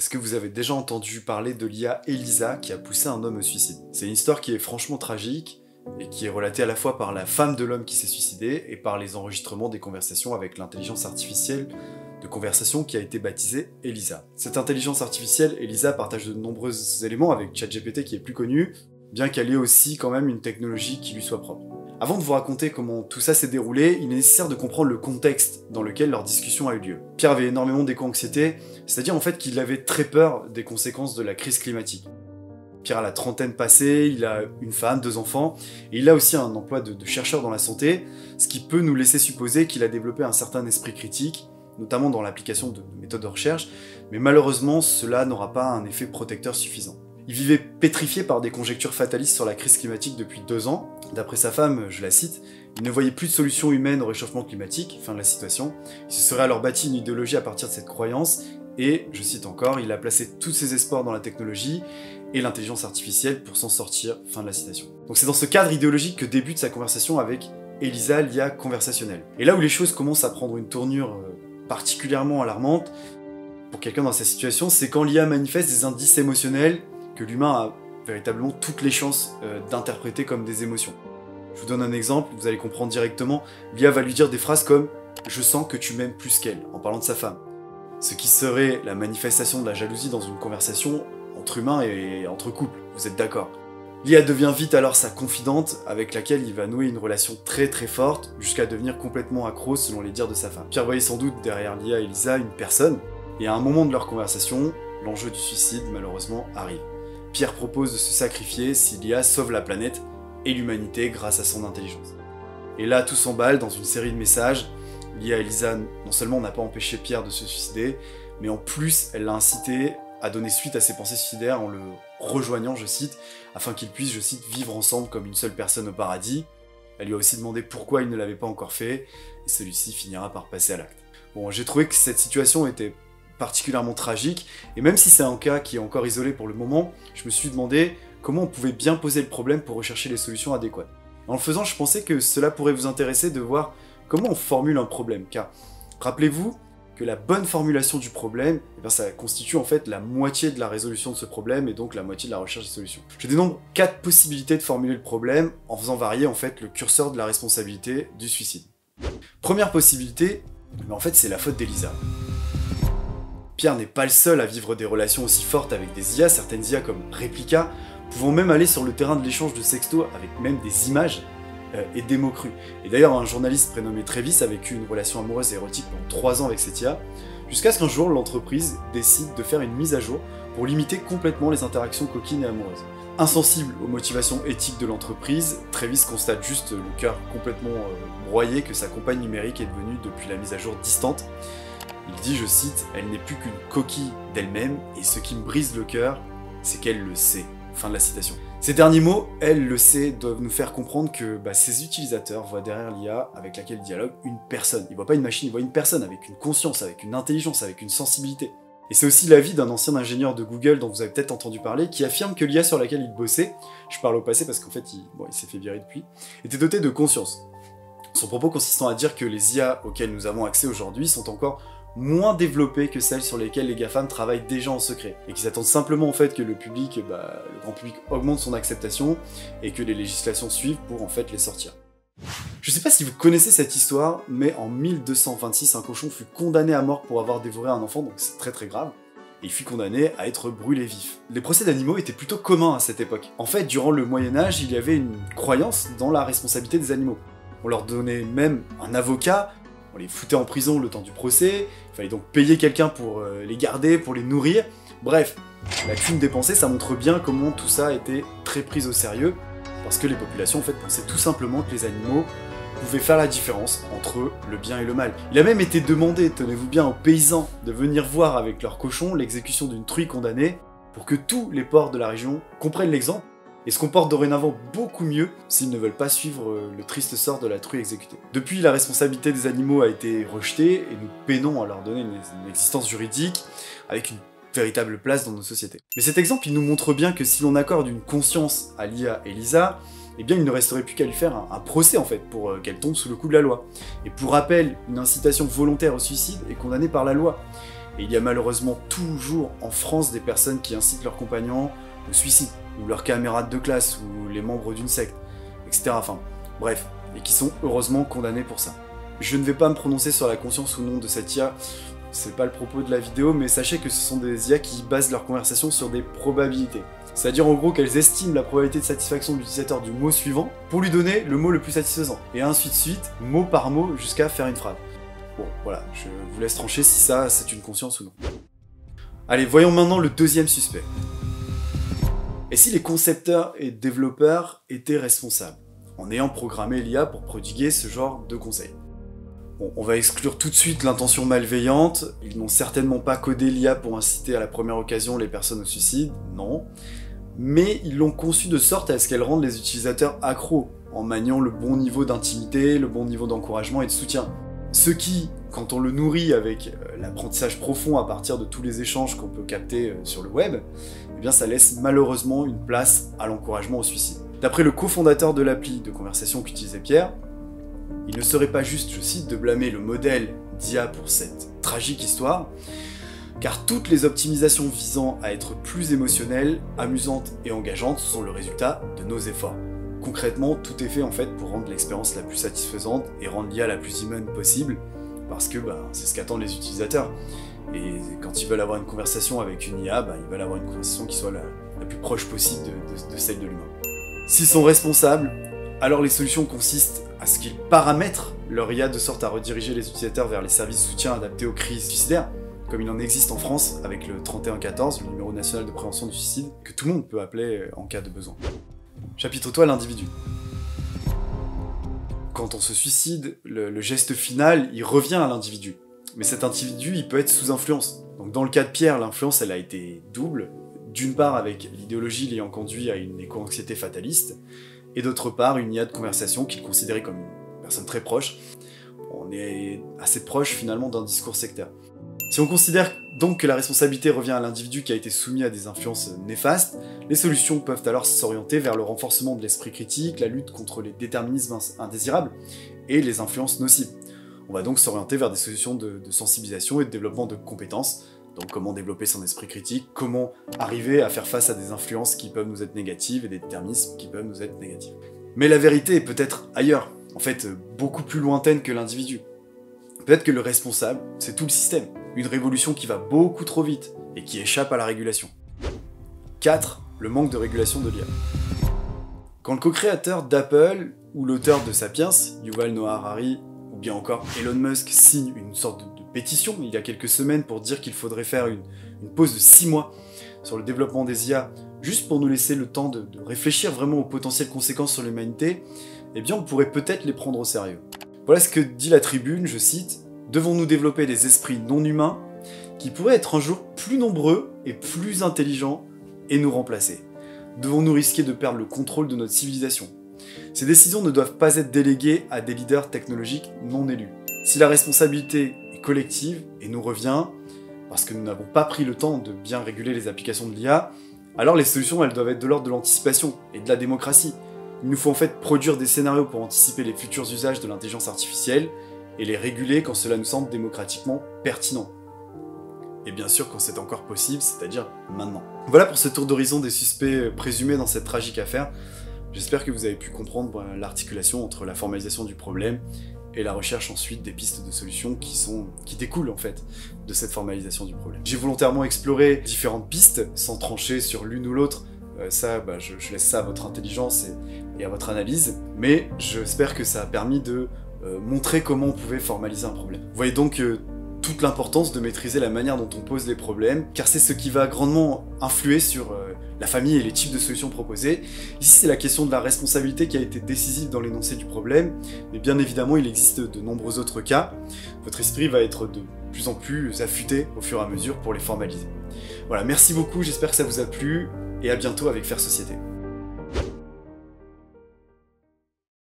Est-ce que vous avez déjà entendu parler de l'IA Elisa qui a poussé un homme au suicide? C'est une histoire qui est franchement tragique et qui est relatée à la fois par la femme de l'homme qui s'est suicidé et par les enregistrements des conversations avec l'intelligence artificielle de conversation qui a été baptisée Elisa. Cette intelligence artificielle, Elisa, partage de nombreux éléments avec ChatGPT qui est plus connu, bien qu'elle ait aussi quand même une technologie qui lui soit propre. Avant de vous raconter comment tout ça s'est déroulé, il est nécessaire de comprendre le contexte dans lequel leur discussion a eu lieu. Pierre avait énormément d'éco-anxiété, c'est-à-dire en fait qu'il avait très peur des conséquences de la crise climatique. Pierre a la trentaine passée, il a une femme, 2 enfants, et il a aussi un emploi de chercheur dans la santé, ce qui peut nous laisser supposer qu'il a développé un certain esprit critique, notamment dans l'application de méthodes de recherche, mais malheureusement cela n'aura pas un effet protecteur suffisant. Il vivait pétrifié par des conjectures fatalistes sur la crise climatique depuis 2 ans. D'après sa femme, je la cite, il ne voyait plus de solution humaine au réchauffement climatique, fin de la citation. Il se serait alors bâti une idéologie à partir de cette croyance, et, je cite encore, il a placé tous ses espoirs dans la technologie et l'intelligence artificielle pour s'en sortir, fin de la citation. Donc c'est dans ce cadre idéologique que débute sa conversation avec Elisa, l'IA conversationnelle. Et là où les choses commencent à prendre une tournure particulièrement alarmante, pour quelqu'un dans sa situation, c'est quand l'IA manifeste des indices émotionnels que l'humain a véritablement toutes les chances d'interpréter comme des émotions. Je vous donne un exemple, vous allez comprendre directement, l'IA va lui dire des phrases comme « Je sens que tu m'aimes plus qu'elle » en parlant de sa femme. Ce qui serait la manifestation de la jalousie dans une conversation entre humains et entre couples, vous êtes d'accord. L'IA devient vite alors sa confidente avec laquelle il va nouer une relation très très forte jusqu'à devenir complètement accro selon les dires de sa femme. Pierre voyait sans doute derrière l'IA Elisa une personne, et à un moment de leur conversation, l'enjeu du suicide malheureusement arrive. Pierre propose de se sacrifier si l'IA sauve la planète et l'humanité grâce à son intelligence. Et là, tout s'emballe dans une série de messages. L'IA Elisa non seulement n'a pas empêché Pierre de se suicider, mais en plus, elle l'a incité à donner suite à ses pensées suicidaires en le rejoignant, je cite, afin qu'ils puissent, je cite, vivre ensemble comme une seule personne au paradis. Elle lui a aussi demandé pourquoi il ne l'avait pas encore fait, et celui-ci finira par passer à l'acte. Bon, j'ai trouvé que cette situation était particulièrement tragique, et même si c'est un cas qui est encore isolé pour le moment, je me suis demandé comment on pouvait bien poser le problème pour rechercher les solutions adéquates. En le faisant, je pensais que cela pourrait vous intéresser de voir comment on formule un problème, car rappelez-vous que la bonne formulation du problème, ça constitue en fait la moitié de la résolution de ce problème, et donc la moitié de la recherche des solutions. Je dénombre 4 possibilités de formuler le problème, en faisant varier en fait le curseur de la responsabilité du suicide. Première possibilité, en fait c'est la faute d'Elisa. Pierre n'est pas le seul à vivre des relations aussi fortes avec des IA, certaines IA comme Replika, pouvant même aller sur le terrain de l'échange de sextos avec même des images et des mots crus. Et d'ailleurs, un journaliste prénommé Travis a vécu une relation amoureuse et érotique pendant 3 ans avec cette IA, jusqu'à ce qu'un jour l'entreprise décide de faire une mise à jour pour limiter complètement les interactions coquines et amoureuses. Insensible aux motivations éthiques de l'entreprise, Travis constate juste le cœur complètement broyé que sa compagne numérique est devenue depuis la mise à jour distante. Il dit, je cite, « Elle n'est plus qu'une coquille d'elle-même, et ce qui me brise le cœur, c'est qu'elle le sait. » Fin de la citation. Ces derniers mots, « elle le sait », doivent nous faire comprendre que ces utilisateurs voient derrière l'IA avec laquelle ils dialoguent une personne. Ils voient pas une machine, ils voient une personne avec une conscience, avec une intelligence, avec une sensibilité. Et c'est aussi l'avis d'un ancien ingénieur de Google dont vous avez peut-être entendu parler, qui affirme que l'IA sur laquelle il bossait, je parle au passé parce qu'en fait il s'est fait virer depuis, était dotée de conscience. Son propos consistant à dire que les IA auxquelles nous avons accès aujourd'hui sont encore moins développées que celles sur lesquelles les GAFAM travaillent déjà en secret, et qu'ils attendent simplement en fait que le public, le grand public augmente son acceptation, et que les législations suivent pour en fait les sortir. Je sais pas si vous connaissez cette histoire, mais en 1226, un cochon fut condamné à mort pour avoir dévoré un enfant, donc c'est très très grave, et il fut condamné à être brûlé vif. Les procès d'animaux étaient plutôt communs à cette époque. En fait, durant le Moyen-Âge, il y avait une croyance dans la responsabilité des animaux. On leur donnait même un avocat, on les foutait en prison le temps du procès, il fallait donc payer quelqu'un pour les garder, pour les nourrir. Bref, la thune dépensée, ça montre bien comment tout ça était très pris au sérieux, parce que les populations en fait pensaient tout simplement que les animaux pouvaient faire la différence entre le bien et le mal. Il a même été demandé, tenez-vous bien, aux paysans de venir voir avec leurs cochons l'exécution d'une truie condamnée, pour que tous les porcs de la région comprennent l'exemple, et se comportent dorénavant beaucoup mieux s'ils ne veulent pas suivre le triste sort de la truie exécutée. Depuis, la responsabilité des animaux a été rejetée, et nous peinons à leur donner une existence juridique, avec une véritable place dans nos sociétés. Mais cet exemple, il nous montre bien que si l'on accorde une conscience à l'IA Elisa, eh bien il ne resterait plus qu'à lui faire un procès en fait, pour qu'elle tombe sous le coup de la loi. Et pour rappel, une incitation volontaire au suicide est condamnée par la loi. Et il y a malheureusement toujours en France des personnes qui incitent leurs compagnons au suicide, ou leurs camarades de classe, ou les membres d'une secte, etc. Enfin, bref, et qui sont heureusement condamnés pour ça. Je ne vais pas me prononcer sur la conscience ou non de cette IA, c'est pas le propos de la vidéo, mais sachez que ce sont des IA qui basent leur conversation sur des probabilités. C'est-à-dire en gros qu'elles estiment la probabilité de satisfaction de l'utilisateur du mot suivant pour lui donner le mot le plus satisfaisant, et ainsi de suite, mot par mot, jusqu'à faire une phrase. Bon, voilà, je vous laisse trancher si ça, c'est une conscience ou non. Allez, voyons maintenant le deuxième suspect. Et si les concepteurs et développeurs étaient responsables, en ayant programmé l'IA pour prodiguer ce genre de conseils? Bon, on va exclure tout de suite l'intention malveillante, ils n'ont certainement pas codé l'IA pour inciter à la première occasion les personnes au suicide, non. Mais ils l'ont conçue de sorte à ce qu'elle rende les utilisateurs accros, en maniant le bon niveau d'intimité, le bon niveau d'encouragement et de soutien. Ce qui, quand on le nourrit avec l'apprentissage profond à partir de tous les échanges qu'on peut capter sur le web, eh bien ça laisse malheureusement une place à l'encouragement au suicide. D'après le cofondateur de l'appli de conversation qu'utilisait Pierre, il ne serait pas juste, je cite, de blâmer le modèle d'IA pour cette tragique histoire, car toutes les optimisations visant à être plus émotionnelles, amusantes et engageantes sont le résultat de nos efforts. Concrètement, tout est fait en fait pour rendre l'expérience la plus satisfaisante et rendre l'IA la plus humaine possible, parce que c'est ce qu'attendent les utilisateurs. Et quand ils veulent avoir une conversation avec une IA, ils veulent avoir une conversation qui soit la plus proche possible de celle de l'humain. S'ils sont responsables, alors les solutions consistent à ce qu'ils paramètrent leur IA de sorte à rediriger les utilisateurs vers les services de soutien adaptés aux crises suicidaires, comme il en existe en France avec le 3114, le numéro national de prévention du suicide, que tout le monde peut appeler en cas de besoin. Chapitre 3, l'individu. Quand on se suicide, le geste final, il revient à l'individu. Mais cet individu, il peut être sous influence. Donc dans le cas de Pierre, l'influence, elle a été double. D'une part avec l'idéologie l'ayant conduit à une éco-anxiété fataliste, et d'autre part une IA de conversation qu'il considérait comme une personne très proche. On est assez proche finalement d'un discours sectaire. Si on considère donc que la responsabilité revient à l'individu qui a été soumis à des influences néfastes, les solutions peuvent alors s'orienter vers le renforcement de l'esprit critique, la lutte contre les déterminismes indésirables et les influences nocives. On va donc s'orienter vers des solutions de sensibilisation et de développement de compétences. Donc comment développer son esprit critique, comment arriver à faire face à des influences qui peuvent nous être négatives et des déterminismes qui peuvent nous être négatifs. Mais la vérité est peut-être ailleurs, en fait beaucoup plus lointaine que l'individu. Peut-être que le responsable, c'est tout le système, une révolution qui va beaucoup trop vite et qui échappe à la régulation. 4. Le manque de régulation de l'IA. Quand le co-créateur d'Apple ou l'auteur de Sapiens, Yuval Noah Harari, ou bien encore Elon Musk signe une sorte de pétition il y a quelques semaines pour dire qu'il faudrait faire une pause de 6 mois sur le développement des IA, juste pour nous laisser le temps de réfléchir vraiment aux potentielles conséquences sur l'humanité, eh bien on pourrait peut-être les prendre au sérieux. Voilà ce que dit la Tribune, je cite, « Devons-nous développer des esprits non humains qui pourraient être un jour plus nombreux et plus intelligents et nous remplacer? Devons-nous risquer de perdre le contrôle de notre civilisation? Ces décisions ne doivent pas être déléguées à des leaders technologiques non élus. Si la responsabilité est collective et nous revient, parce que nous n'avons pas pris le temps de bien réguler les applications de l'IA, alors les solutions elles doivent être de l'ordre de l'anticipation et de la démocratie. Il nous faut en fait produire des scénarios pour anticiper les futurs usages de l'intelligence artificielle et les réguler quand cela nous semble démocratiquement pertinent. Et bien sûr quand c'est encore possible, c'est-à-dire maintenant. Voilà pour ce tour d'horizon des suspects présumés dans cette tragique affaire. J'espère que vous avez pu comprendre l'articulation entre la formalisation du problème et la recherche ensuite des pistes de solutions qui découlent en fait de cette formalisation du problème. J'ai volontairement exploré différentes pistes sans trancher sur l'une ou l'autre. Je laisse ça à votre intelligence et à votre analyse, mais j'espère que ça a permis de montrer comment on pouvait formaliser un problème. Vous voyez donc toute l'importance de maîtriser la manière dont on pose les problèmes, car c'est ce qui va grandement influer sur la famille et les types de solutions proposées. Ici, c'est la question de la responsabilité qui a été décisive dans l'énoncé du problème, mais bien évidemment, il existe de nombreux autres cas. Votre esprit va être de plus en plus affûté au fur et à mesure pour les formaliser. Voilà, merci beaucoup, j'espère que ça vous a plu, et à bientôt avec Faire Société.